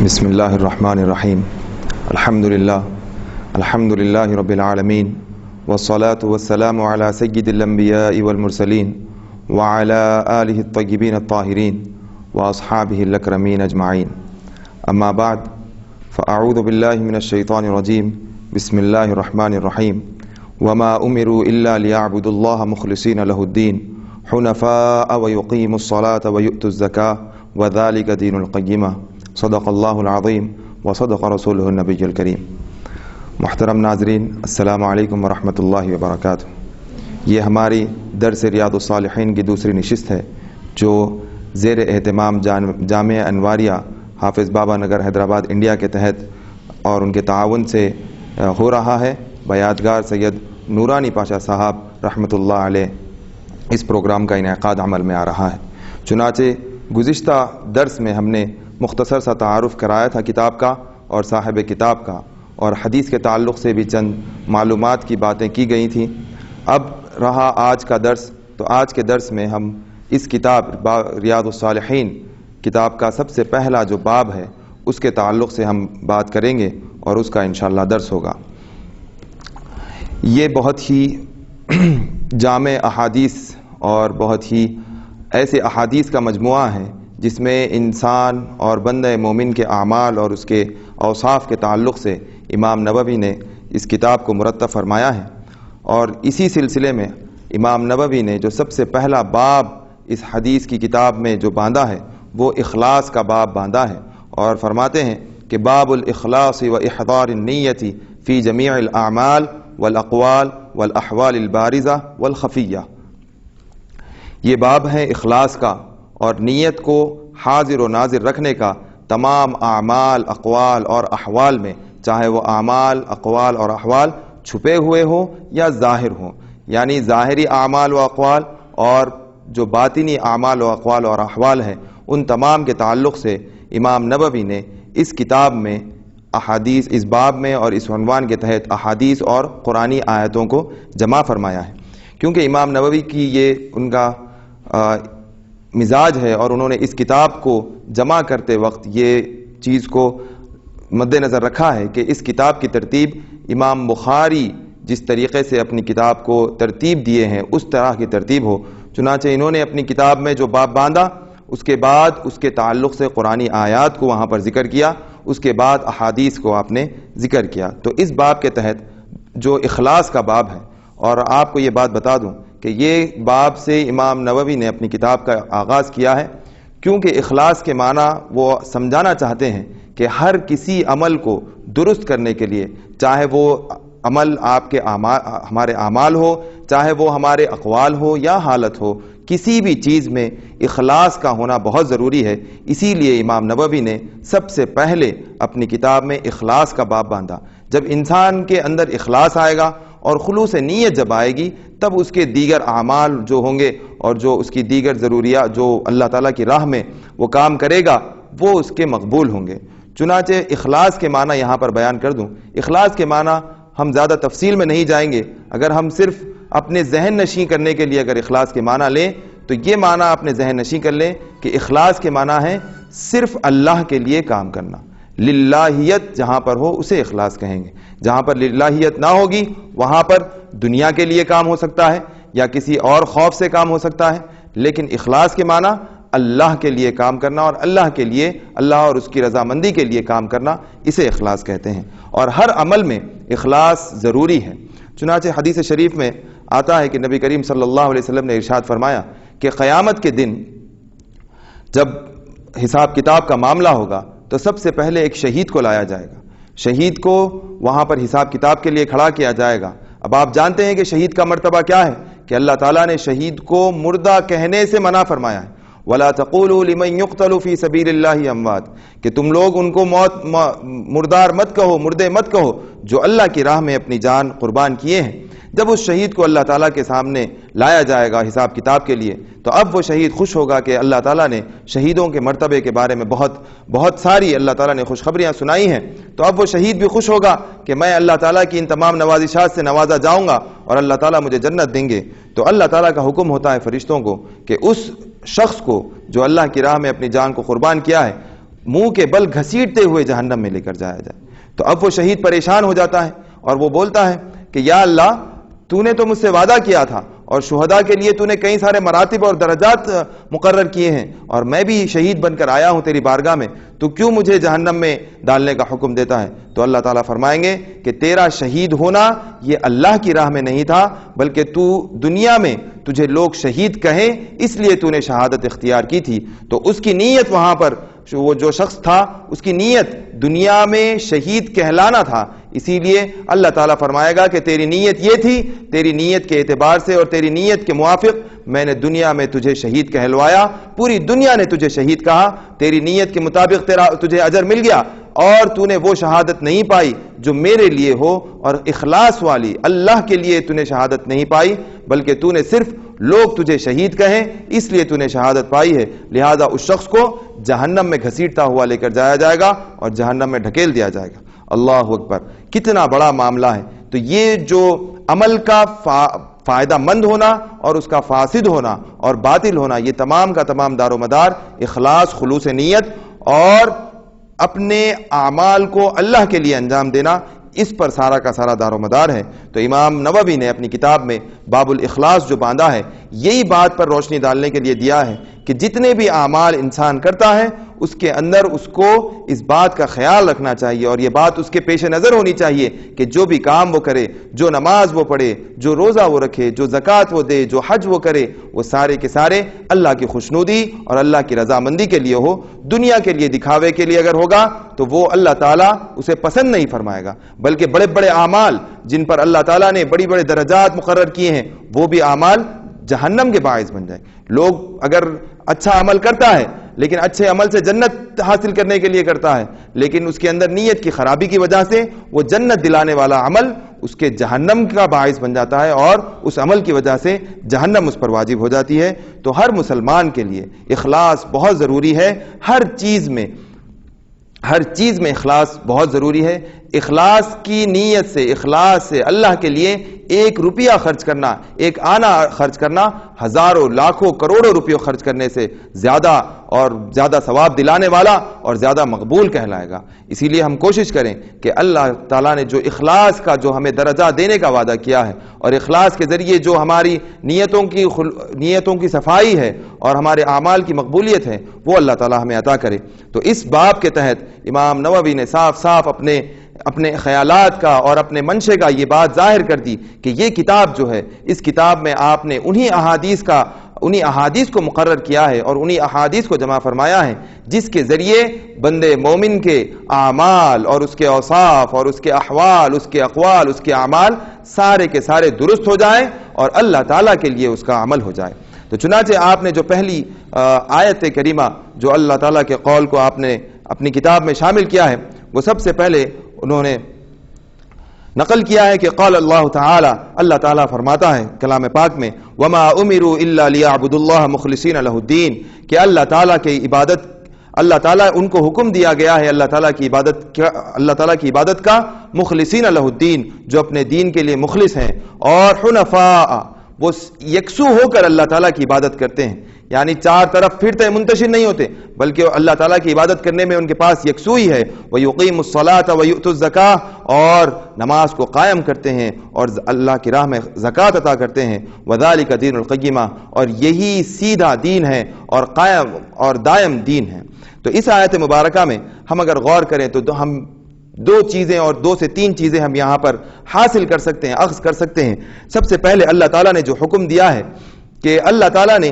بسم الله الرحمن الرحيم. الحمد لله رب العالمين، والصلاة والسلام على سيد الأنبياء والمرسلين وعلى آله الطيبين الطاهرين وأصحابه الأكرمين أجمعين. أما بعد، فأعوذ بالله من الشيطان الرجيم. بسم الله الرحمن الرحيم. وما أمروا إلا ليعبدوا الله مخلصين له الدين حنفاء ويقيموا الصلاة ويؤتوا الزكاة وذلك دين القيمة. صدق اللہ العظیم وصدق رسولہ النبی الکریم. محترم ناظرین، السلام علیکم ورحمۃ اللہ وبرکاتہ. یہ ہماری درس ریاض الصالحین کی دوسری نشست ہے جو زیر اہتمام جامعہ انواریہ حافظ بابا نگر حیدرآباد انڈیا کے تحت اور ان کے تعاون سے ہو رہا ہے. بیادگار سید نورانی پاشا صاحب رحمۃ اللہ علیہ اس پروگرام کا انعقاد عمل میں آ رہا ہے. چنانچہ گزشتہ درس میں ہم نے مختصر سا تعارف کرایا تھا کتاب کا اور صاحب کتاب کا، اور حدیث کے تعلق سے بھی چند معلومات کی باتیں کی گئی تھیں. اب رہا آج کا درس، تو آج کے درس میں ہم اس کتاب ریاض الصالحین کتاب کا سب سے پہلا جو باب ہے اس کے تعلق سے ہم بات کریں گے اور اس کا انشاءاللہ درس ہوگا. یہ بہت ہی جامع احادیث اور بہت ہی ایسے احادیث کا مجموعہ ہے جس میں انسان اور بندہ مومن کے اعمال اور اس کے اوصاف کے تعلق سے امام نووی نے اس کتاب کو مرتب فرمایا ہے. اور اسی سلسلے میں امام نووی نے جو سب سے پہلا باب اس حدیث کی کتاب میں جو باندھا ہے وہ اخلاص کا باب باندھا ہے، اور فرماتے ہیں کہ باب الاخلاص و احضار النیت فی جمیع الاعمال والاقوال والاحوال البارزہ والخفیہ. یہ باب ہے اخلاص کا اور نیت کو حاضر و ناظر رکھنے کا تمام اعمال، اقوال اور احوال میں، چاہے وہ اعمال، اقوال اور احوال چھپے ہوئے ہوں یا ظاہر ہوں. یعنی ظاہری اعمال و اقوال اور جو باطنی اعمال و اقوال اور احوال ہیں ان تمام کے تعلق سے امام نووی نے اس کتاب میں احادیث، اس باب میں اور اس عنوان کے تحت احادیث اور قرآنی آیتوں کو جمع فرمایا ہے. کیونکہ امام نووی کی یہ ان کا مزاج ہے اور انہوں نے اس کتاب کو جمع کرتے وقت یہ چیز کو مد نظر رکھا ہے کہ اس کتاب کی ترتیب امام بخاری جس طریقے سے اپنی کتاب کو ترتیب دیے ہیں اس طرح کی ترتیب ہو. چنانچہ انہوں نے اپنی کتاب میں جو باب باندھا اس کے بعد اس کے تعلق سے قرآنی آیات کو وہاں پر ذکر کیا، اس کے بعد احادیث کو آپ نے ذکر کیا. تو اس باب کے تحت جو اخلاص کا باب ہے، اور آپ کو یہ بات بتا دوں کہ یہ باب سے امام نووی نے اپنی کتاب کا آغاز کیا ہے کیونکہ اخلاص کے معنی وہ سمجھانا چاہتے ہیں کہ ہر کسی عمل کو درست کرنے کے لیے، چاہے وہ عمل آپ کے ہمارے اعمال ہو، چاہے وہ ہمارے اقوال ہو یا حالت ہو، کسی بھی چیز میں اخلاص کا ہونا بہت ضروری ہے. اسی لیے امام نووی نے سب سے پہلے اپنی کتاب میں اخلاص کا باب باندھا. جب انسان کے اندر اخلاص آئے گا اور خلوص نیت جب آئے گی تب اس کے دیگر اعمال جو ہوں گے اور جو اس کی دیگر ضروریات جو اللہ تعالیٰ کی راہ میں وہ کام کرے گا وہ اس کے مقبول ہوں گے. چنانچہ اخلاص کے معنی یہاں پر بیان کر دوں. اخلاص کے معنی ہم زیادہ تفصیل میں نہیں جائیں گے. اگر ہم صرف اپنے ذہن نشین کرنے کے لیے اگر اخلاص کے معنی لیں تو یہ معنی اپنے ذہن نشین کر لیں کہ اخلاص کے معنی ہے صرف اللہ کے لیے کام کرنا. للہیت جہاں پر ہو اسے اخلاص کہیں گے. جہاں پر للہیت نہ ہوگی وہاں پر دنیا کے لیے کام ہو سکتا ہے یا کسی اور خوف سے کام ہو سکتا ہے، لیکن اخلاص کے معنی اللہ کے لیے کام کرنا اور اللہ کے لیے، اللہ اور اس کی رضامندی کے لیے کام کرنا، اسے اخلاص کہتے ہیں. اور ہر عمل میں اخلاص ضروری ہے. چنانچہ حدیث شریف میں آتا ہے کہ نبی کریم صلی اللہ علیہ وسلم نے ارشاد فرمایا کہ قیامت کے دن جب حساب کتاب کا معاملہ ہوگا تو سب سے پہلے ایک شہید کو لایا جائے گا. شہید کو وہاں پر حساب کتاب کے لیے کھڑا کیا جائے گا. اب آپ جانتے ہیں کہ شہید کا مرتبہ کیا ہے، کہ اللہ تعالیٰ نے شہید کو مردہ کہنے سے منع فرمایا ہے. وَلَا تَقُولُوا لِمَنْ يُقْتَلُ فِي سَبِيلِ اللَّهِ أَمْوَاتٍ، کہ تم لوگ ان کو مردار مت کہو، مردے مت کہو جو اللہ کی راہ میں اپنی جان قربان کیے ہیں. جب اس شہید کو اللہ تعالیٰ کے سامنے لایا جائے گا حساب کتاب کے لیے تو اب وہ شہید خوش ہوگا کہ اللہ تعالیٰ نے شہیدوں کے مرتبے کے بارے میں بہت ساری اللہ تعالیٰ نے خوشخبریاں سنائی ہیں. تو اب وہ شہید بھی خوش ہوگا کہ میں اللہ تعالیٰ کی ان تمام نوازشات سے نوازا جاؤں گا اور اللہ تعالیٰ مجھے جنت دیں گے. تو اللہ تعالیٰ کا حکم ہوتا ہے فرشتوں کو کہ اس شخص کو جو اللہ کی راہ میں اپنی جان کو قربان کیا ہے منہ کے بل گھسیٹتے ہوئے جہنم میں لے کر جایا جائے۔ تو اب وہ شہید پریشان ہو جاتا ہے اور وہ بولتا ہے کہ یا اللہ تو نے تو مجھ سے وعدہ کیا تھا اور شہداء کے لیے تو نے کئی سارے مراتب اور درجات مقرر کیے ہیں، اور میں بھی شہید بن کر آیا ہوں تیری بارگاہ میں، تو کیوں مجھے جہنم میں ڈالنے کا حکم دیتا ہے؟ تو اللہ تعالیٰ فرمائیں گے کہ تیرا شہید ہونا یہ اللہ کی راہ میں نہیں تھا، بلکہ تو دنیا میں تجھے لوگ شہید کہیں اس لیے تو نے شہادت اختیار کی تھی۔ تو اس کی نیت وہاں پر وہ جو شخص تھا اس کی نیت دنیا میں شہید کہلانا تھا، اسی لیے اللہ تعالیٰ فرمائے گا کہ تیری نیت یہ تھی، تیری نیت کے اعتبار سے اور تیری نیت کے موافق میں نے دنیا میں تجھے شہید کہلوایا، پوری دنیا نے تجھے شہید کہا، تیری نیت کے مطابق تجھے اجر مل گیا، اور تو نے وہ شہادت نہیں پائی جو میرے لیے ہو اور اخلاص والی اللہ کے لیے تو نے شہادت نہیں پائی، بلکہ تو نے صرف لوگ تجھے شہید کہیں اس لیے تو نے شہادت پائی ہے، لہذا اس شخص کو جہنم میں گھسیٹتا ہوا لے کر جایا جائے گا اور جہنم میں ڈھکیل دیا جائے گا۔ اللہ اکبر، کتنا بڑا معاملہ ہے۔ تو یہ جو عمل کا فائدہ مند ہونا اور اس کا فاسد ہونا اور باطل ہونا، یہ تمام کا تمام دار و مدار اخلاص، خلوص نیت اور اپنے اعمال کو اللہ کے لیے انجام دینا، اس پر سارا کا سارا دار و مدار ہے۔ تو امام نووی نے اپنی کتاب میں باب الاخلاص جو باندھا ہے، یہی بات پر روشنی ڈالنے کے لیے دیا ہے کہ جتنے بھی اعمال انسان کرتا ہے اس کے اندر اس کو اس بات کا خیال رکھنا چاہیے اور یہ بات اس کے پیش نظر ہونی چاہیے کہ جو بھی کام وہ کرے، جو نماز وہ پڑھے، جو روزہ وہ رکھے، جو زکوٰۃ وہ دے، جو حج وہ کرے، وہ سارے کے سارے اللہ کی خوشنودی اور اللہ کی رضامندی کے لیے ہو۔ دنیا کے لیے، دکھاوے کے لیے اگر ہوگا تو وہ اللہ تعالیٰ اسے پسند نہیں فرمائے گا، بلکہ بڑے بڑے اعمال جن پر اللہ تعالیٰ نے بڑی بڑے درجات مقرر کیے ہیں وہ بھی اعمال جہنم کے باعث بن جائیں۔ لوگ اگر اچھا عمل کرتا ہے لیکن اچھے عمل سے جنت حاصل کرنے کے لیے کرتا ہے، لیکن اس کے اندر نیت کی خرابی کی وجہ سے وہ جنت دلانے والا عمل اس کے جہنم کا باعث بن جاتا ہے اور اس عمل کی وجہ سے جہنم اس پر واجب ہو جاتی ہے۔ تو ہر مسلمان کے لیے اخلاص بہت ضروری ہے، ہر چیز میں اخلاص بہت ضروری ہے۔ اخلاص کی نیت سے، اخلاص سے اللہ کے لیے ایک روپیہ خرچ کرنا، ایک آنا خرچ کرنا ہزاروں، لاکھوں، کروڑوں روپیوں خرچ کرنے سے زیادہ اور زیادہ ثواب دلانے والا اور زیادہ مقبول کہلائے گا۔ اسی لیے ہم کوشش کریں کہ اللہ تعالیٰ نے جو اخلاص کا جو ہمیں درجہ دینے کا وعدہ کیا ہے اور اخلاص کے ذریعے جو ہماری نیتوں کی صفائی ہے اور ہمارے اعمال کی مقبولیت ہے، وہ اللہ تعالیٰ ہمیں عطا کرے۔ تو اس باب کے تحت امام نووی نے صاف صاف اپنے خیالات کا اور اپنے منشے کا یہ بات ظاہر کر دی کہ یہ کتاب جو ہے، اس کتاب میں آپ نے انہی احادیث کو مقرر کیا ہے اور انہی احادیث کو جمع فرمایا ہے جس کے ذریعے بندے مومن کے اعمال اور اس کے اوصاف اور اس کے احوال، اس کے اقوال، اس کے اعمال سارے کے سارے درست ہو جائیں اور اللہ تعالیٰ کے لیے اس کا عمل ہو جائے۔ تو چنانچہ آپ نے جو پہلی آیت کریمہ جو اللہ تعالیٰ کے قول کو آپ نے اپنی کتاب میں شامل کیا ہے، وہ سب سے پہلے انہوں نے نقل کیا ہے کہ قال اللہ تعالی، اللہ تعالیٰ فرماتا ہے کلام پاک میں، وما امروا الا ليعبدوا الله مخلصین له الدین، کہ اللہ تعالیٰ ان کو حکم دیا گیا ہے اللہ تعالیٰ کی عبادت کا مخلصین له الدین، جو اپنے دین کے لیے مخلص ہیں، اور حنفاء، وہ یکسو ہو کر اللہ تعالیٰ کی عبادت کرتے ہیں، یعنی چار طرف پھرتے منتشر نہیں ہوتے، بلکہ اللہ تعالیٰ کی عبادت کرنے میں ان کے پاس یکسوئی ہے۔ وَيُقِيمُ الصَّلَاةَ وَيُؤْتُ الزَّكَاةَ، اور نماز کو قائم کرتے ہیں اور اللہ کی راہ میں زکوٰۃ عطا کرتے ہیں۔ وَذَلِكَ دِينُ الْقَيِّمَةِ، اور یہی سیدھا دین ہے اور قائم اور دائم دین ہے۔ تو اس آیت مبارکہ میں ہم اگر غور کریں تو ہم دو چیزیں اور دو سے تین چیزیں ہم یہاں پر حاصل کر سکتے ہیں، اخذ کر سکتے ہیں۔ سب سے پہلے اللہ تعالیٰ نے جو حکم دیا ہے کہ اللہ تعالیٰ نے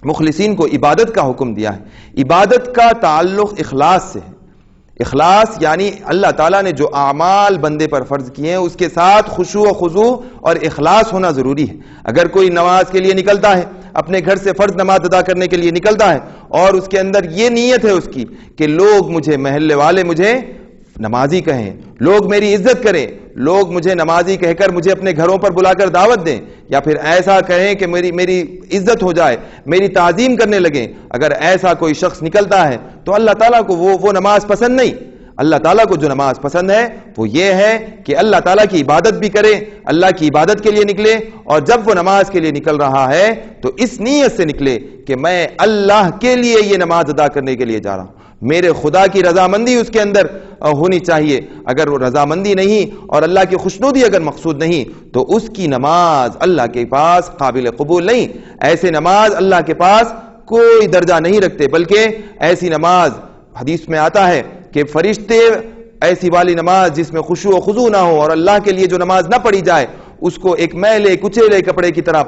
مخلصین کو عبادت کا حکم دیا ہے۔ عبادت کا تعلق اخلاص سے ہے۔ اخلاص یعنی اللہ تعالیٰ نے جو اعمال بندے پر فرض کیے ہیں اس کے ساتھ خشوع و خضوع اور اخلاص ہونا ضروری ہے۔ اگر کوئی نماز کے لیے نکلتا ہے، اپنے گھر سے فرض نماز ادا کرنے کے لیے نکلتا ہے اور اس کے اندر یہ نیت ہے اس کی کہ لوگ مجھے، محلے والے مجھے نمازی کہیں، لوگ میری عزت کریں، لوگ مجھے نمازی کہہ کر مجھے اپنے گھروں پر بلا کر دعوت دیں، یا پھر ایسا کہیں کہ میری عزت ہو جائے، میری تعظیم کرنے لگیں، اگر ایسا کوئی شخص نکلتا ہے تو اللہ تعالیٰ کو وہ نماز پسند نہیں۔ اللہ تعالیٰ کو جو نماز پسند ہے وہ یہ ہے کہ اللہ تعالیٰ کی عبادت بھی کرے، اللہ کی عبادت کے لیے نکلے، اور جب وہ نماز کے لیے نکل رہا ہے تو اس نیت سے نکلے کہ میں اللہ کے لیے یہ نماز ادا کرنے کے لیے جا رہا ہوں، میرے خدا کی رضامندی اس کے اندر ہونی چاہیے۔ اگر وہ رضامندی نہیں اور اللہ کی خوشنودی اگر مقصود نہیں تو اس کی نماز اللہ کے پاس قابل قبول نہیں۔ ایسے نماز اللہ کے پاس کوئی درجہ نہیں رکھتے، بلکہ ایسی نماز حدیث میں آتا ہے کہ فرشتے ایسی والی نماز جس میں خشوع و خضوع نہ ہو اور اللہ کے لیے جو نماز نہ پڑھی جائے اس کو ایک میلے کچیلے کپڑے کی طرح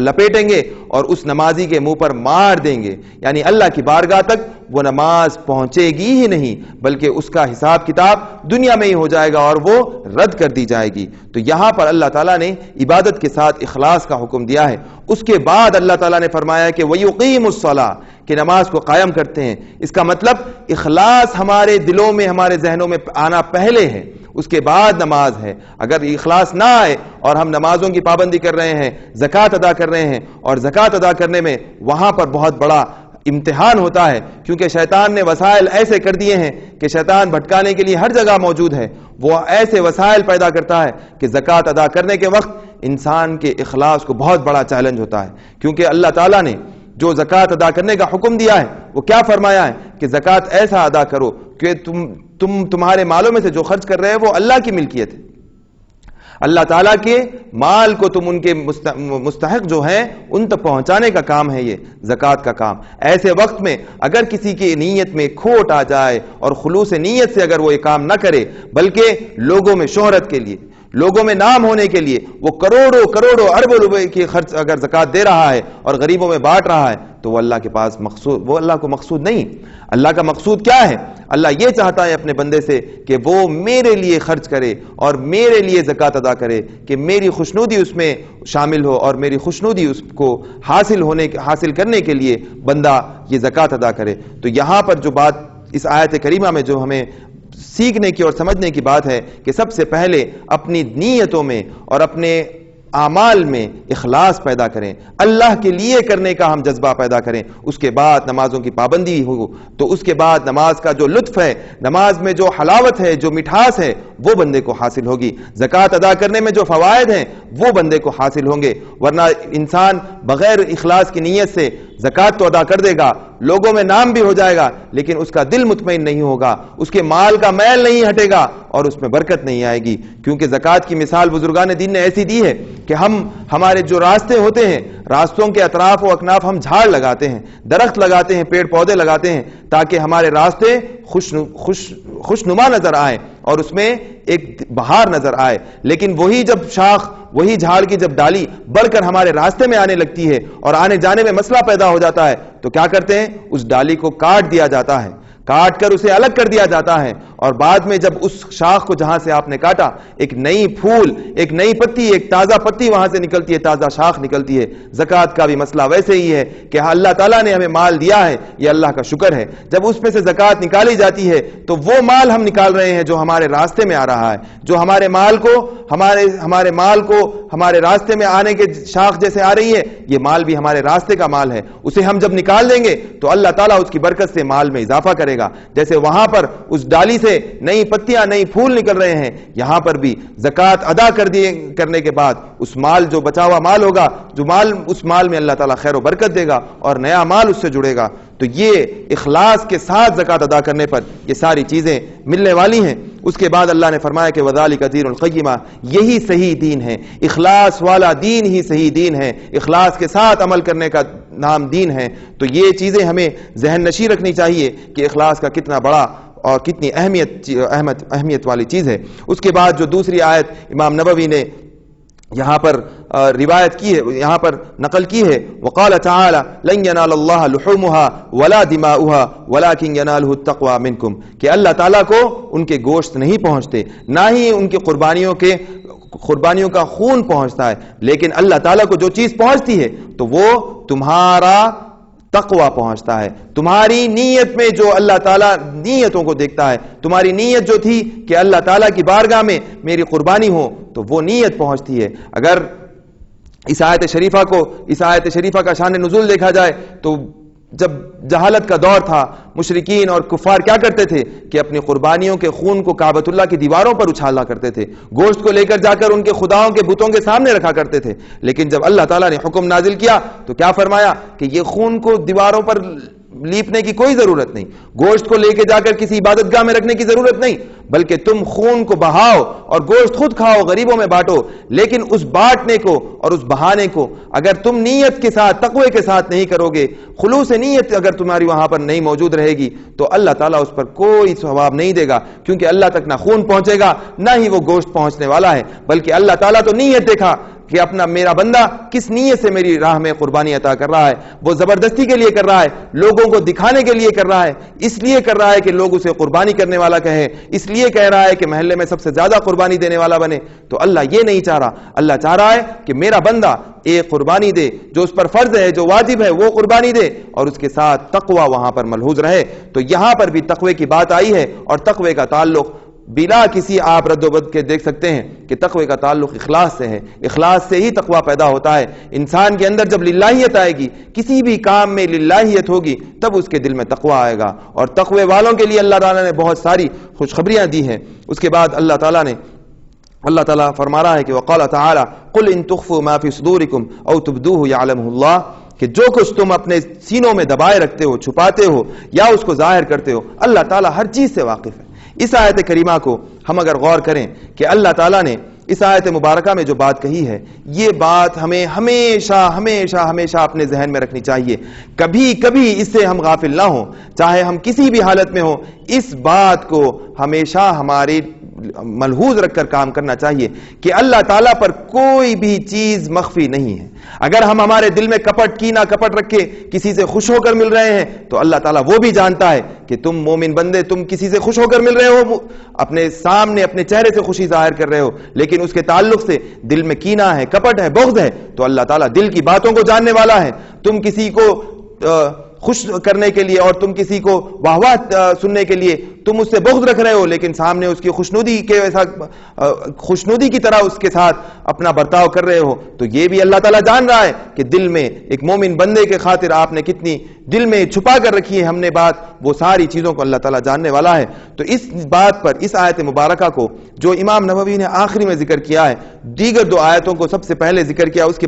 لپیٹیں گے اور اس نمازی کے منہ پر مار دیں گے، یعنی اللہ کی بارگاہ تک وہ نماز پہنچے گی ہی نہیں، بلکہ اس کا حساب کتاب دنیا میں ہی ہو جائے گا اور وہ رد کر دی جائے گی۔ تو یہاں پر اللہ تعالیٰ نے عبادت کے ساتھ اخلاص کا حکم دیا ہے۔ اس کے بعد اللہ تعالیٰ نے فرمایا کہ وَيُقِيمُ الصَّلَاةَ، کہ نماز کو قائم کرتے ہیں۔ اس کا مطلب اخلاص ہمارے دلوں میں ہمارے ذہنوں میں آنا پہلے ہے، اس کے بعد نماز ہے۔ اگر اخلاص نہ آئے اور ہم نمازوں کی پابندی کر رہے ہیں، زکوٰۃ ادا کر رہے ہیں، اور زکوٰۃ ادا کرنے میں وہاں پر بہت بڑا امتحان ہوتا ہے، کیونکہ شیطان نے وسائل ایسے کر دیے ہیں کہ شیطان بھٹکانے کے لیے ہر جگہ موجود ہے۔ وہ ایسے وسائل پیدا کرتا ہے کہ زکوٰۃ ادا کرنے کے وقت انسان کے اخلاص کو بہت بڑا چیلنج ہوتا ہے، کیونکہ اللہ تعالیٰ نے جو زکوٰۃ ادا کرنے کا حکم دیا ہے وہ کیا فرمایا ہے کہ زکوٰۃ ایسا ادا کرو کہ تمہارے مالوں میں سے جو خرچ کر رہے ہیں وہ اللہ کی ملکیت ہے، اللہ تعالیٰ کے مال کو تم ان کے مستحق جو ہیں ان تک پہنچانے کا کام ہے یہ زکوٰۃ کا کام۔ ایسے وقت میں اگر کسی کی نیت میں کھوٹ آ جائے اور خلوص نیت سے اگر وہ یہ کام نہ کرے، بلکہ لوگوں میں شہرت کے لیے، لوگوں میں نام ہونے کے لیے وہ کروڑوں اربوں روپے کی خرچ اگر زکوٰۃ دے رہا ہے اور غریبوں میں بانٹ رہا ہے تو وہ اللہ کے پاس مقصود، وہ اللہ کو مقصود نہیں۔ اللہ کا مقصود کیا ہے؟ اللہ یہ چاہتا ہے اپنے بندے سے کہ وہ میرے لیے خرچ کرے اور میرے لیے زکوٰۃ ادا کرے، کہ میری خوشنودی اس میں شامل ہو اور میری خوشنودی اس کو حاصل کرنے کے لیے بندہ یہ زکوٰۃ ادا کرے۔ تو یہاں پر جو بات اس آیت کریمہ میں جو ہمیں سیکھنے کی اور سمجھنے کی بات ہے کہ سب سے پہلے اپنی نیتوں میں اور اپنے اعمال میں اخلاص پیدا کریں، اللہ کے لیے کرنے کا ہم جذبہ پیدا کریں، اس کے بعد نمازوں کی پابندی ہو تو اس کے بعد نماز کا جو لطف ہے، نماز میں جو حلاوت ہے، جو مٹھاس ہے وہ بندے کو حاصل ہوگی، زکوٰۃ ادا کرنے میں جو فوائد ہیں وہ بندے کو حاصل ہوں گے۔ ورنہ انسان بغیر اخلاص کی نیت سے زکوٰۃ تو ادا کر دے گا، لوگوں میں نام بھی ہو جائے گا، لیکن اس کا دل مطمئن نہیں ہوگا، اس کے مال کا میل نہیں ہٹے گا اور اس میں برکت نہیں آئے گی۔ کیونکہ زکوٰۃ کی مثال بزرگان دین نے ایسی دی ہے کہ ہمارے جو راستے ہوتے ہیں، راستوں کے اطراف و اکناف ہم جھاڑ لگاتے ہیں، درخت لگاتے ہیں، پیڑ پودے لگاتے ہیں تاکہ ہمارے راستے خوشنما نظر آئیں اور اس میں ایک بہار نظر آئے۔ لیکن وہی جب شاخ، وہی جھاڑ کی جب ڈالی بڑھ کر ہمارے راستے میں آنے لگتی ہے اور آنے جانے میں مسئلہ پیدا ہو جاتا ہے تو کیا کرتے ہیں؟ اس ڈالی کو کاٹ دیا جاتا ہے، کاٹ کر اسے الگ کر دیا جاتا ہے، اور بعد میں جب اس شاخ کو جہاں سے آپ نے کاٹا ایک نئی پھول، ایک نئی پتی، ایک تازہ پتی وہاں سے نکلتی ہے، تازہ شاخ نکلتی ہے۔ زکوٰۃ کا بھی مسئلہ ویسے ہی ہے کہ اللہ تعالیٰ نے ہمیں مال دیا ہے، یہ اللہ کا شکر ہے، جب اس میں سے زکوٰۃ نکالی جاتی ہے تو وہ مال ہم نکال رہے ہیں جو ہمارے راستے میں آ رہا ہے، جو ہمارے مال کو ہمارے راستے میں آنے کے شاخ جیسے آ رہی ہے، یہ مال بھی ہمارے راستے کا مال ہے، اسے ہم جب نکال دیں گے تو اللہ تعالیٰ اس کی برکت سے مال میں اضافہ کرے گا۔ جیسے وہاں پر اس ڈالی سے نئی پتیاں، نئی پھول نکل رہے ہیں، یہاں پر بھی زکوٰۃ ادا کرنے کے بعد اس مال جو بچا ہوا مال ہوگا، اس مال میں اللہ تعالیٰ خیر و برکت دے گا اور نیا مال اس سے جڑے گا۔ تو یہ اخلاص کے ساتھ زکوٰۃ ادا کرنے پر یہ ساری چیزیں ملنے والی ہیں۔ اس کے بعد اللہ نے فرمایا کہ وَذَلِكَ دِينُ الْقَيِّمَةُ، یہی صحیح دین ہے، اخلاص والا دین ہی صحیح دین ہے، اخلاص کے ساتھ عمل کرنے کا نام دین ہے۔ تو یہ چیزیں ہمیں ذہن نشین رکھنی چاہیے کہ اخلاص کا کتنا بڑا اور کتنی اہمیت والی چیز ہے۔ اس کے بعد جو دوسری آیت امام نووی نے یہاں پر روایت کی ہے، یہاں پر نقل کی ہے، وقال تعالی لن ينال الله لحومها ولا دماؤها ولكن يناله التقوى منكم، کہ اللہ تعالیٰ کو ان کے گوشت نہیں پہنچتے، نہ ہی ان کی قربانیوں کا خون پہنچتا ہے، لیکن اللہ تعالیٰ کو جو چیز پہنچتی ہے تو وہ تمہارا تقوی پہنچتا ہے، تمہاری نیت میں جو اللہ تعالیٰ نیتوں کو دیکھتا ہے، تمہاری نیت جو تھی کہ اللہ تعالیٰ کی بارگاہ میں میری قربانی ہو تو وہ نیت پہنچتی ہے۔ اگر اس آیت شریفہ کا شان نزول دیکھا جائے تو جب جہالت کا دور تھا مشرکین اور کفار کیا کرتے تھے کہ اپنی قربانیوں کے خون کو کعبۃ اللہ کی دیواروں پر اچھالا کرتے تھے، گوشت کو لے کر جا کر ان کے خداؤں کے بتوں کے سامنے رکھا کرتے تھے. لیکن جب اللہ تعالیٰ نے حکم نازل کیا تو کیا فرمایا کہ یہ خون کو دیواروں پر لیپنے کی کوئی ضرورت نہیں، گوشت کو لے کے جا کر کسی عبادت گاہ میں رکھنے کی ضرورت نہیں، بلکہ تم خون کو بہاؤ اور گوشت خود کھاؤ، غریبوں میں بانٹو. لیکن اس بانٹنے کو اور اس بہانے کو اگر تم نیت کے ساتھ، تقوی کے ساتھ نہیں کرو گے، خلوص نیت اگر تمہاری وہاں پر نہیں موجود رہے گی تو اللہ تعالیٰ اس پر کوئی ثواب نہیں دے گا، کیونکہ اللہ تک نہ خون پہنچے گا نہ ہی وہ گوشت پہنچنے والا ہے. بلکہ اللہ تعالیٰ تو نیت دیکھا کہ اپنا میرا بندہ کس نیت سے میری راہ میں قربانی عطا کر رہا ہے. وہ زبردستی کے لیے کر رہا ہے، لوگوں کو دکھانے کے لیے کر رہا ہے، اس لیے کر رہا ہے کہ لوگ اسے قربانی کرنے والا کہیں، اس لیے کہہ رہا ہے کہ محلے میں سب سے زیادہ قربانی دینے والا بنے. تو اللہ یہ نہیں چاہ رہا، اللہ چاہ رہا ہے کہ میرا بندہ ایک قربانی دے جو اس پر فرض ہے، جو واجب ہے، وہ قربانی دے اور اس کے ساتھ تقوی وہاں پر ملحوظ رہے. تو یہاں پر بھی تقوی کی بات آئی ہے، اور تقوی کا تعلق بلا کسی آپ رد و بد کے دیکھ سکتے ہیں کہ تقوی کا تعلق اخلاص سے ہے. اخلاص سے ہی تقوی پیدا ہوتا ہے. انسان کے اندر جب للہیت آئے گی، کسی بھی کام میں للہیت ہوگی، تب اس کے دل میں تقوی آئے گا. اور تقوی والوں کے لیے اللہ تعالیٰ نے بہت ساری خوشخبریاں دی ہیں. اس کے بعد اللہ تعالیٰ فرما رہا ہے کہ وقال تعالی قل ان تخفوا ما فی صدورکم او تبدوه یعلمہ اللہ، کہ جو کچھ تم اپنے سینوں میں دبائے رکھتے ہو، چھپاتے ہو یا اس کو ظاہر کرتے ہو، اللہ تعالیٰ ہر چیز سے واقف ہے. اس آیت کریمہ کو ہم اگر غور کریں کہ اللہ تعالیٰ نے اس آیت مبارکہ میں جو بات کہی ہے، یہ بات ہمیں ہمیشہ اپنے ذہن میں رکھنی چاہیے. کبھی اس سے ہم غافل نہ ہوں، چاہے ہم کسی بھی حالت میں ہوں. اس بات کو ہمیشہ ہماری ملحوظ رکھ کر کام کرنا چاہیے کہ اللہ تعالیٰ پر کوئی بھی چیز مخفی نہیں ہے. اگر ہم ہمارے دل میں کینہ کپٹ رکھ کے کسی سے خوش ہو کر مل رہے ہیں تو اللہ تعالیٰ وہ بھی جانتا ہے کہ تم مومن بندے، تم کسی سے خوش ہو کر مل رہے ہو، اپنے سامنے اپنے چہرے سے خوشی ظاہر کر رہے ہو، لیکن اس کے تعلق سے دل میں کینہ ہے، کپٹ ہے، بغض ہے، تو اللہ تعالیٰ دل کی باتوں کو جاننے والا ہے. تم کسی کو خوش کرنے کے لیے اور تم کسی کو واہ واہ سننے کے لیے تم اس سے بغض رکھ رہے ہو، لیکن سامنے اس کی خوشنودی کی طرح اس کے ساتھ اپنا برتاؤ کر رہے ہو، تو یہ بھی اللہ تعالیٰ جان رہا ہے کہ دل میں ایک مومن بندے کے خاطر آپ نے کتنی دل میں چھپا کر رکھی ہے ہم نے بات. وہ ساری چیزوں کو اللہ تعالیٰ جاننے والا ہے. تو اس بات پر، اس آیت مبارکہ کو جو امام نووی نے آخری میں ذکر کیا ہے، دیگر دو آیتوں کو سب سے پہلے ذکر کیا، اس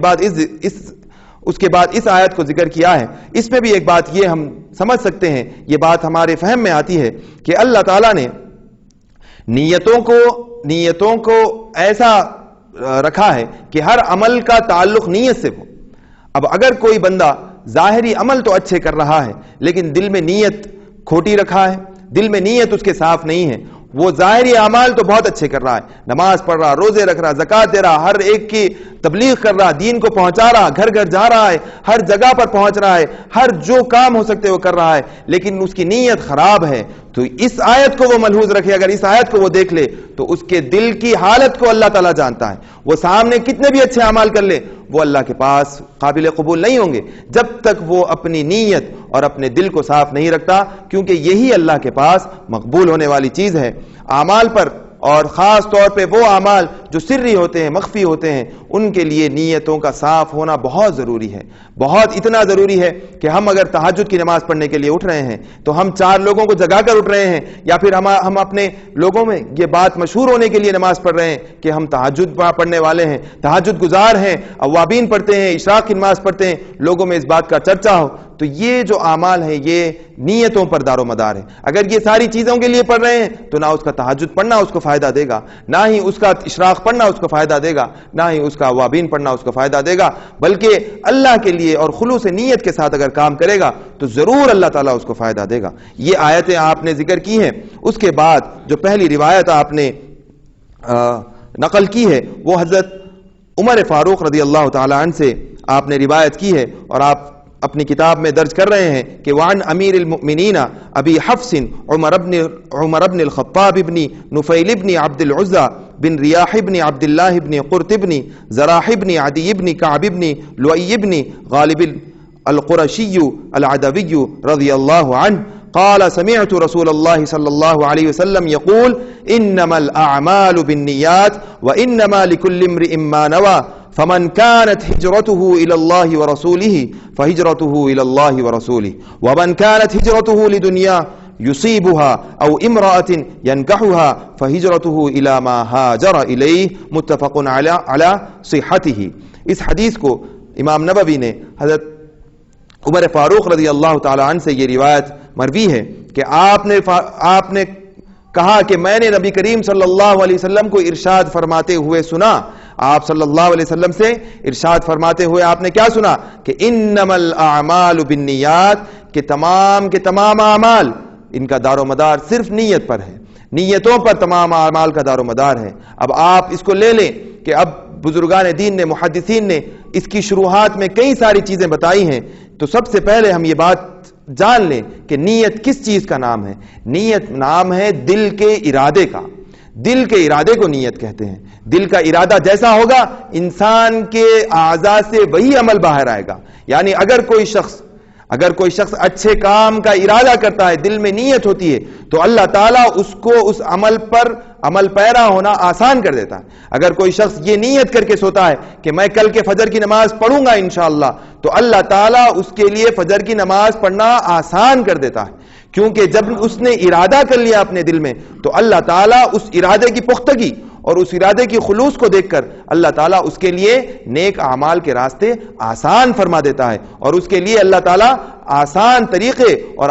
کے بعد اس آیت کو ذکر کیا ہے. اس میں بھی ایک بات یہ ہم سمجھ سکتے ہیں، یہ بات ہمارے فہم میں آتی ہے کہ اللہ تعالیٰ نے نیتوں کو ایسا رکھا ہے کہ ہر عمل کا تعلق نیت سے ہو. اب اگر کوئی بندہ ظاہری عمل تو اچھے کر رہا ہے لیکن دل میں نیت کھوٹی رکھا ہے، دل میں نیت اس کے صاف نہیں ہے، وہ ظاہری اعمال تو بہت اچھے کر رہا ہے، نماز پڑھ رہا، روزے رکھ رہا، زکوٰۃ دے رہا، ہر ایک کی تبلیغ کر رہا، دین کو پہنچا رہا، گھر گھر جا رہا ہے، ہر جگہ پر پہنچ رہا ہے، ہر جو کام ہو سکتے وہ کر رہا ہے، لیکن اس کی نیت خراب ہے. تو اس آیت کو وہ ملحوظ رکھے، اگر اس آیت کو وہ دیکھ لے تو اس کے دل کی حالت کو اللہ تعالیٰ جانتا ہے. وہ سامنے کتنے بھی اچھے اعمال کر لے، وہ اللہ کے پاس قابل قبول نہیں ہوں گے جب تک وہ اپنی نیت اور اپنے دل کو صاف نہیں رکھتا، کیونکہ یہی اللہ کے پاس مقبول ہونے والی چیز ہے. اعمال پر اور خاص طور پہ وہ اعمال جو سری ہوتے ہیں، مخفی ہوتے ہیں، ان کے لیے نیتوں کا صاف ہونا بہت ضروری ہے. بہت اتنا ضروری ہے کہ ہم اگر تہجد کی نماز پڑھنے کے لیے اٹھ رہے ہیں تو ہم 4 لوگوں کو جگا کر اٹھ رہے ہیں، یا پھر ہم اپنے لوگوں میں یہ بات مشہور ہونے کے لیے نماز پڑھ رہے ہیں کہ ہم تہجد پڑھنے والے ہیں، تہجد گزار ہیں، اوابین پڑھتے ہیں، اشراق کی نماز پڑھتے ہیں، لوگوں میں اس بات کا چرچا ہو. تو یہ جو اعمال ہیں یہ نیتوں پر دار و مدار ہے. اگر یہ ساری چیزوں کے لیے پڑھ رہے ہیں تو نہ اس کا تہجد پڑھنا اس کو فائدہ دے گا، نہ ہی اس کا اشراق پڑھنا اس کو فائدہ دے گا، نہ ہی اس کا اوابین پڑھنا اس کو فائدہ دے گا. بلکہ اللہ کے لیے اور خلوص نیت کے ساتھ اگر کام کرے گا تو ضرور اللہ تعالیٰ اس کو فائدہ دے گا. یہ آیتیں آپ نے ذکر کی ہیں. اس کے بعد جو پہلی روایت آپ نے نقل کی ہے وہ حضرت عمر فاروق رضی اللہ تعالی عنہ سے آپ نے روایت کی ہے، اور آپ اپنی کتاب میں درج کر رہے ہیں کہ وعن امیر المؤمنین ابی حفص عمر بن الخطاب بن نفیل بن عبد العزى بن ریاح بن عبد اللہ بن قرط بن زراح بن عدی بن کعب بن لؤی بن غالب القرشی العدوی رضی اللہ عنہ قال سمعت رسول الله صلى الله عليه وسلم يقول انما الاعمال بالنيات وانما لكل امرئ ما نوى فمن كانت هجرته إلى الله ورسوله فهجرته إلى الله ورسوله ومن كانت هجرته لدنيا يصيبها أو امرأة ينكحها فهجرته إلى ما هاجر إليه متفق على صحته. اس حدیث کو امام نبوی نے حضرت عمر فاروق رضی اللہ تعالی عنہ سے یہ روایت مروی ہے کہ آپ نے کہا کہ میں نے نبی کریم صلی اللہ علیہ وسلم کو ارشاد فرماتے ہوئے سنا. آپ صلی اللہ علیہ وسلم سے ارشاد فرماتے ہوئے آپ نے کیا سنا کہ انما الاعمال بالنیات، کہ تمام اعمال ان کا دار و مدار صرف نیت پر ہے، نیتوں پر تمام اعمال کا دار و مدار ہے. اب آپ اس کو لے لیں کہ اب بزرگان دین نے، محدثین نے اس کی شروحات میں کئی ساری چیزیں بتائی ہیں. تو سب سے پہلے ہم یہ بات جان لیں کہ نیت کس چیز کا نام ہے. نیت نام ہے دل کے ارادے کا. دل کے ارادے کو نیت کہتے ہیں. دل کا ارادہ جیسا ہوگا انسان کے اعضاء سے وہی عمل باہر آئے گا. یعنی اگر کوئی شخص اچھے کام کا ارادہ کرتا ہے، دل میں نیت ہوتی ہے، تو اللہ تعالیٰ اس کو اس عمل پر عمل پیرا ہونا آسان کر دیتا ہے. اگر کوئی شخص یہ نیت کر کے سوتا ہے کہ میں کل کے فجر کی نماز پڑھوں گا انشاءاللہ، تو اللہ تعالیٰ اس کے لیے فجر کی نماز پڑھنا آسان کر دیتا ہے. کیونکہ جب اس نے ارادہ کر لیا اپنے دل میں، تو اللہ تعالیٰ اس ارادے کی پختگی اور اس ارادے کی خلوص کو دیکھ کر اللہ تعالیٰ اس کے لیے نیک اعمال کے راستے آسان فرما دیتا ہے، اور اس کے لیے اللہ تعالیٰ آسان طریقے اور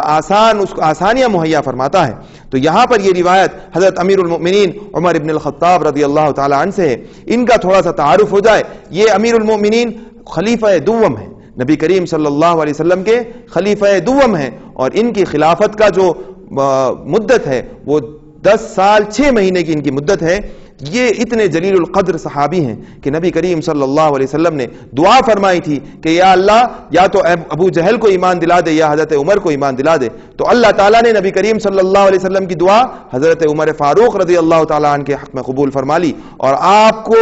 اس کو آسانیاں مہیا فرماتا ہے. تو یہاں پر یہ روایت حضرت امیر المؤمنین عمر ابن الخطاب رضی اللہ تعالی عنہ سے ہے. ان کا تھوڑا سا تعارف ہو جائے. یہ امیر المؤمنین خلیفہ دوم ہیں، نبی کریم صلی اللہ علیہ وسلم کے خلیفہ دوم ہیں، اور ان کی خلافت کا جو مدت ہے وہ 10 سال 6 مہینے کی ان کی مدت ہے. یہ اتنے جلیل القدر صحابی ہیں کہ نبی کریم صلی اللہ علیہ وسلم نے دعا فرمائی تھی کہ یا اللہ یا تو ابو جہل کو ایمان دلا دے یا حضرت عمر کو ایمان دلا دے. تو اللہ تعالیٰ نے نبی کریم صلی اللہ علیہ وسلم کی دعا حضرت عمر فاروق رضی اللہ تعالیٰ عنہ کے حق میں قبول فرما لی، اور آپ کو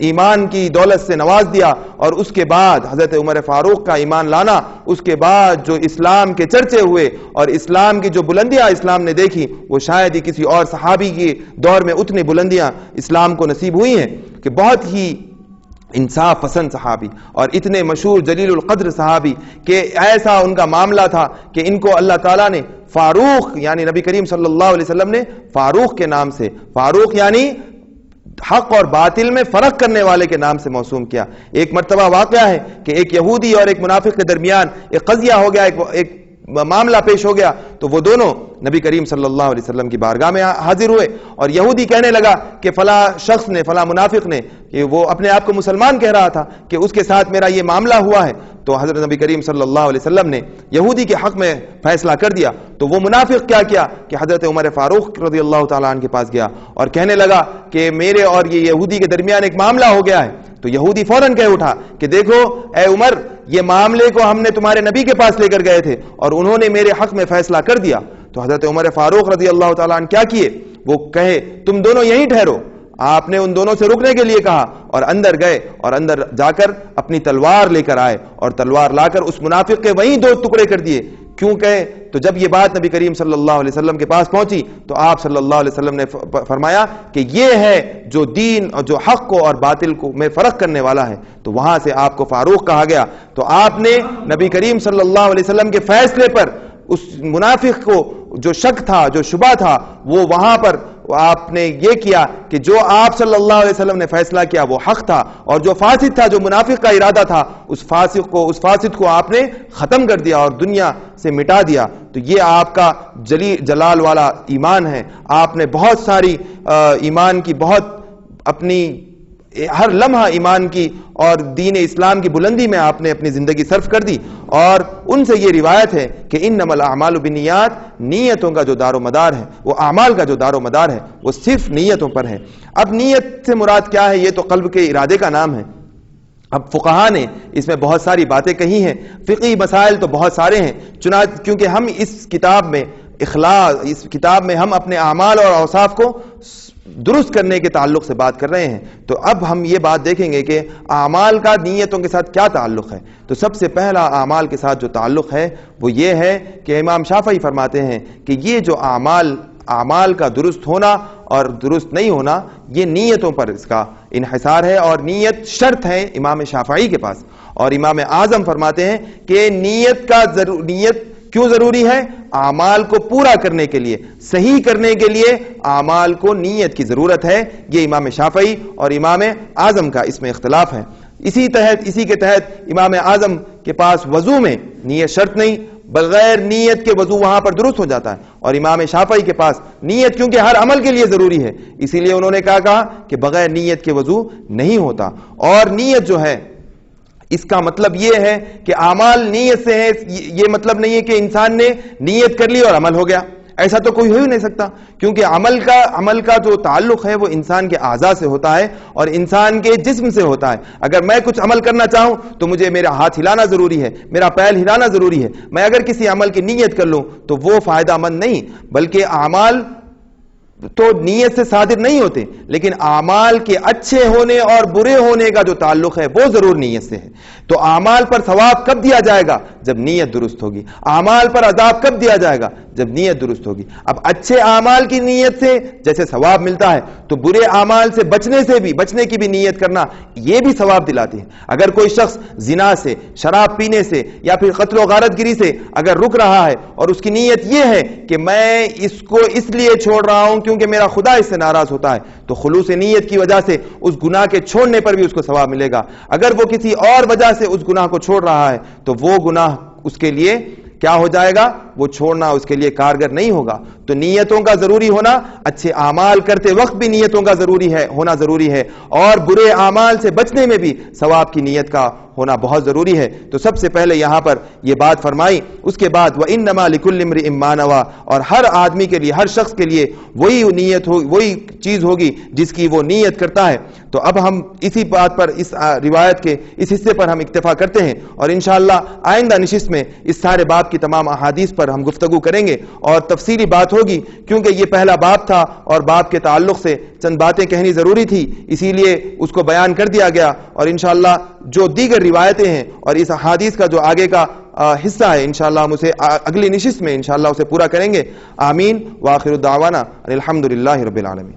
ایمان کی دولت سے نواز دیا. اور اس کے بعد حضرت عمر فاروق کا ایمان لانا، اس کے بعد جو اسلام کے چرچے ہوئے اور اسلام کی جو بلندیاں اسلام نے دیکھی، وہ شاید ہی کسی اور صحابی کے دور میں اتنی بلندیاں اسلام کو نصیب ہوئی ہیں. کہ بہت ہی انصاف پسند صحابی اور اتنے مشہور جلیل القدر صحابی کہ ایسا ان کا معاملہ تھا کہ ان کو اللہ تعالیٰ نے فاروق، یعنی نبی کریم صلی اللہ علیہ وسلم نے فاروق کے نام سے، فاروق یعنی حق اور باطل میں فرق کرنے والے کے نام سے موسوم کیا. ایک مرتبہ واقعہ ہے کہ ایک یہودی اور ایک منافق کے درمیان ایک قضیہ ہو گیا، ایک معاملہ پیش ہو گیا. تو وہ دونوں نبی کریم صلی اللہ علیہ وسلم کی بارگاہ میں حاضر ہوئے، اور یہودی کہنے لگا کہ فلاں شخص نے، فلاں منافق نے، کہ وہ اپنے آپ کو مسلمان کہہ رہا تھا، کہ اس کے ساتھ میرا یہ معاملہ ہوا ہے. تو حضرت نبی کریم صلی اللہ علیہ وسلم نے یہودی کے حق میں فیصلہ کر دیا. تو وہ منافق کیا کیا کہ حضرت عمر فاروق رضی اللہ تعالیٰ عنہ کے پاس گیا اور کہنے لگا کہ میرے اور یہ یہودی کے درمیان ایک معاملہ ہو گیا ہے. تو یہودی فوراً کہہ اٹھا کہ دیکھو اے عمر، یہ معاملے کو ہم نے تمہارے نبی کے پاس لے کر گئے تھے اور انہوں نے میرے حق میں فیصلہ کر دیا. تو حضرت عمر فاروق رضی اللہ تعالیٰ عنہ کیا کیے، وہ کہے تم دونوں یہیں ٹھہرو. آپ نے ان دونوں سے رکنے کے لیے کہا اور اندر گئے، اور اندر جا کر اپنی تلوار لے کر آئے اور تلوار لا کر اس منافق کے وہیں 2 ٹکڑے کر دیے. کیوں کہے؟ تو جب یہ بات نبی کریم صلی اللہ علیہ وسلم کے پاس پہنچی تو آپ صلی اللہ علیہ وسلم نے فرمایا کہ یہ ہے جو دین اور جو حق کو اور باطل کو میں فرق کرنے والا ہے. تو وہاں سے آپ کو فاروق کہا گیا. تو آپ نے نبی کریم صلی اللہ علیہ وسلم کے فیصلے پر اس منافق کو جو شک تھا، جو شبہ تھا، وہ وہاں پر آپ نے یہ کیا کہ جو آپ صلی اللہ علیہ وسلم نے فیصلہ کیا وہ حق تھا، اور جو فاسد تھا، جو منافق کا ارادہ تھا، اس فاسد کو آپ نے ختم کر دیا اور دنیا سے مٹا دیا. تو یہ آپ کا جلال والا ایمان ہے. آپ نے بہت ساری ایمان کی، بہت اپنی ہر لمحہ ایمان کی اور دین اسلام کی بلندی میں آپ نے اپنی زندگی صرف کر دی. اور ان سے یہ روایت ہے کہ انما الاعمال بالنیات، نیتوں کا جو دار و مدار ہے، وہ اعمال کا جو دار و مدار ہے وہ صرف نیتوں پر ہے. اب نیت سے مراد کیا ہے؟ یہ تو قلب کے ارادے کا نام ہے. اب فقہا نے اس میں بہت ساری باتیں کہی ہیں، فقہی مسائل تو بہت سارے ہیں. چنانچہ کیونکہ ہم اس کتاب میں اس کتاب میں ہم اپنے اعمال اور اوصاف کو درست کرنے کے تعلق سے بات کر رہے ہیں، تو اب ہم یہ بات دیکھیں گے کہ اعمال کا نیتوں کے ساتھ کیا تعلق ہے. تو سب سے پہلا اعمال کے ساتھ جو تعلق ہے وہ یہ ہے کہ امام شافعی فرماتے ہیں کہ یہ جو اعمال کا درست ہونا اور درست نہیں ہونا یہ نیتوں پر اس کا انحصار ہے، اور نیت شرط ہے امام شافعی کے پاس. اور امام اعظم فرماتے ہیں کہ نیت کیوں ضروری ہے؟ اعمال کو پورا کرنے کے لیے، صحیح کرنے کے لیے اعمال کو نیت کی ضرورت ہے. یہ امام شافعی اور امام اعظم کا اس میں اختلاف ہے. اسی کے تحت امام اعظم کے پاس وضو میں نیت شرط نہیں، بغیر نیت کے وضو وہاں پر درست ہو جاتا ہے. اور امام شافعی کے پاس نیت کیونکہ ہر عمل کے لیے ضروری ہے، اسی لیے انہوں نے کہا کہ بغیر نیت کے وضو نہیں ہوتا. اور نیت جو ہے اس کا مطلب یہ ہے کہ اعمال نیت سے ہے. یہ مطلب نہیں ہے کہ انسان نے نیت کر لی اور عمل ہو گیا، ایسا تو کوئی ہو ہی نہیں سکتا، کیونکہ عمل کا جو تعلق ہے وہ انسان کے اعضاء سے ہوتا ہے اور انسان کے جسم سے ہوتا ہے. اگر میں کچھ عمل کرنا چاہوں تو مجھے میرا ہاتھ ہلانا ضروری ہے، میرا پیر ہلانا ضروری ہے. میں اگر کسی عمل کی نیت کر لوں تو وہ فائدہ مند نہیں، بلکہ اعمال تو نیت سے صادر نہیں ہوتے، لیکن اعمال کے اچھے ہونے اور برے ہونے کا جو تعلق ہے وہ ضرور نیت سے ہے. تو اعمال پر ثواب کب دیا جائے گا؟ جب نیت درست ہوگی. اعمال پر عذاب کب دیا جائے گا؟ جب نیت درست ہوگی. اب اچھے اعمال کی نیت سے جیسے ثواب ملتا ہے تو برے اعمال سے بچنے کی بھی نیت کرنا یہ بھی ثواب دلاتی ہے. اگر کوئی شخص زنا سے، شراب پینے سے یا پھر قتل و غارت گری سے اگر رک رہا ہے اور اس کی نیت یہ ہے کہ میں اس کو اس لیے چھوڑ رہا ہوں کیونکہ میرا خدا اس سے ناراض ہوتا ہے، تو خلوص نیت کی وجہ سے اس گناہ کے چھوڑنے پر بھی اس کو ثواب ملے گا. اگر وہ کسی اور وجہ سے اس گناہ کو چھوڑ رہا ہے تو وہ گناہ اس کے لیے کیا ہو جائے گا؟ وہ چھوڑنا اس کے لیے کارگر نہیں ہوگا. تو نیتوں کا ضروری ہونا، اچھے اعمال کرتے وقت بھی نیتوں کا ہونا ضروری ہے، اور برے اعمال سے بچنے میں بھی ثواب کی نیت کا ہونا بہت ضروری ہے. تو سب سے پہلے یہاں پر یہ بات فرمائی. اس کے بعد وَإِنَّمَا لِكُلِّ امْرِئٍ مَّا نَوَىٰ، اور ہر آدمی کے لیے، ہر شخص کے لیے وہی چیز ہوگی جس کی وہ نیت کرتا ہے. تو اب ہم اسی بات پر، اس روایت کے اس حصے پر ہم اکتفا کرتے ہیں، اور انشاءاللہ آئندہ نشست میں اس سارے باب کی تمام احادیث پر ہم گفتگو کریں گے اور تفصیلی بات ہوگی، کیونکہ یہ پہلا باب تھا اور باب کے تعلق سے چند باتیں کہنی ضروری تھی، اسی لیے اس کو بیان کر دیا گیا. اور انشاءاللہ جو دیگر روایتیں ہیں اور اس احادیث کا جو آگے کا حصہ ہے انشاءاللہ ہم اسے اگلی نشست میں انشاءاللہ اسے پورا کریں گے. آمین. وآخر دعوانا الحمدللہ رب العالمین.